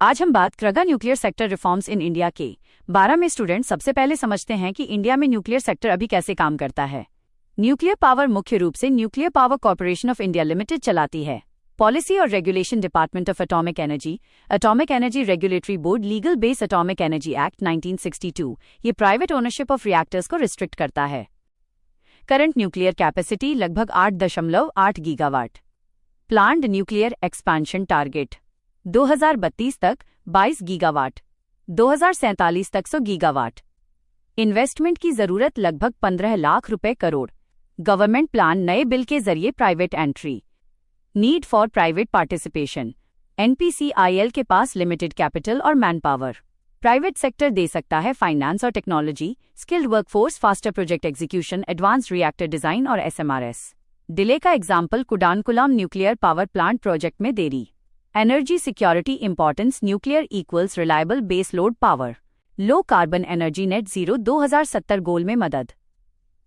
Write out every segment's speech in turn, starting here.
आज हम बात करेंगे nuclear sector reforms in India के 12 में स्टूडेंट सबसे पहले समझते हैं कि इंडिया में न्यूक्लियर सेक्टर अभी कैसे काम करता है। न्यूक्लियर पावर मुख्य रूप से nuclear power corporation of India limited चलाती है। पॉलिसी और regulation department of atomic energy regulatory board legal base atomic energy act 1962 ये प्राइवेट ओनरशिप ऑफ रिएक्टर्स को रिस्ट्रिक्ट करता है। करंट न्यूक्लियर कैपेसिटी लगभग 8.8 gigawatt. Planned nuclear expansion target 2032 तक 22 gigawatt, 2047 तक 100 गीगावाट। इन्वेस्टमेंट की जरूरत लगभग 15 लाख रुपए करोड़। गवर्नमेंट प्लान नए बिल के जरिए private entry. Need for private participation. NPCIL के पास लिमिटेड कैपिटल और मैन पावर। प्राइवेट सेक्टर दे सकता है फाइनेंस और technology, skilled workforce, faster project execution, advance reactor design और एसएमआरएस। डिले का example Kudankulam nuclear power plant project में देरी। Energy security importance nuclear equals reliable base load power. Low carbon energy net zero 2070 गोल में मदद।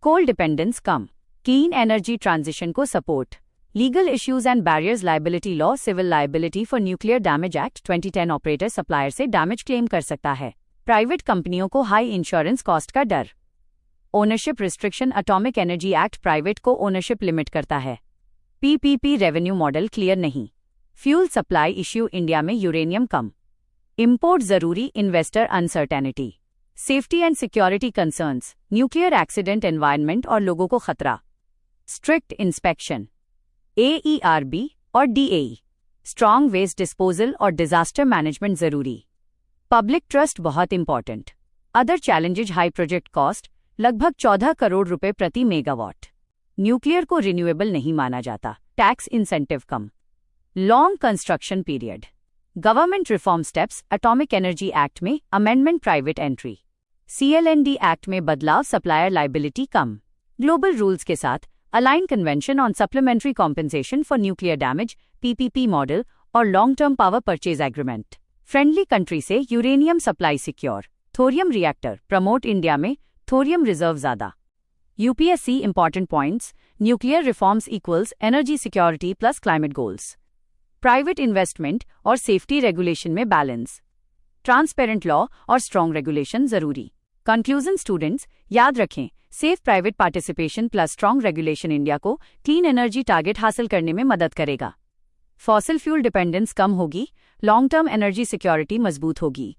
Coal dependence कम। Clean energy transition को support. Legal issues and barriers liability law civil liability for nuclear damage act 2010 operator supplier से damage claim कर सकता है। Private कंपनियों को हाई इंश्योरेंस कॉस्ट का डर। Ownership restriction atomic energy act private को ओनरशिप लिमिट करता है। पीपीपी रेवेन्यू मॉडल क्लियर नहीं। फ्यूल सप्लाई इश्यू इंडिया में यूरेनियम कम। इंपोर्ट जरूरी investor uncertainty. Safety and security concerns nuclear accident environment और लोगों को खतरा। स्ट्रिक्ट इंस्पेक्शन एईआरबी और डीएई। स्ट्रॉन्ग वेस्ट डिस्पोजल और डिजास्टर मैनेजमेंट जरूरी। पब्लिक ट्रस्ट बहुत important. Other challenges high project cost लगभग 14 करोड़ रुपए प्रति मेगावाट। न्यूक्लियर को रिन्यूएबल नहीं माना जाता। टैक्स इंसेंटिव कम। Long construction period. Government reform steps atomic energy act में amendment private entry. CLND act में बदलाव सप्लायर लायबिलिटी कम। ग्लोबल रूल्स के साथ align convention on supplementary compensation for nuclear damage PPP model और long term power purchase agreement. Friendly country से uranium supply secure. Thorium reactor promote India में thorium reserve ज्यादा। UPSC important points nuclear reforms equals energy security plus climate goals. Private investment और safety regulation में balance. Transparent law और strong regulation जरूरी। Conclusion students याद रखें, safe private participation plus strong regulation India को clean energy target हासिल करने में मदद करेगा। फॉसिल फ्यूल डिपेंडेंस कम होगी, लॉन्ग टर्म एनर्जी सिक्योरिटी मजबूत होगी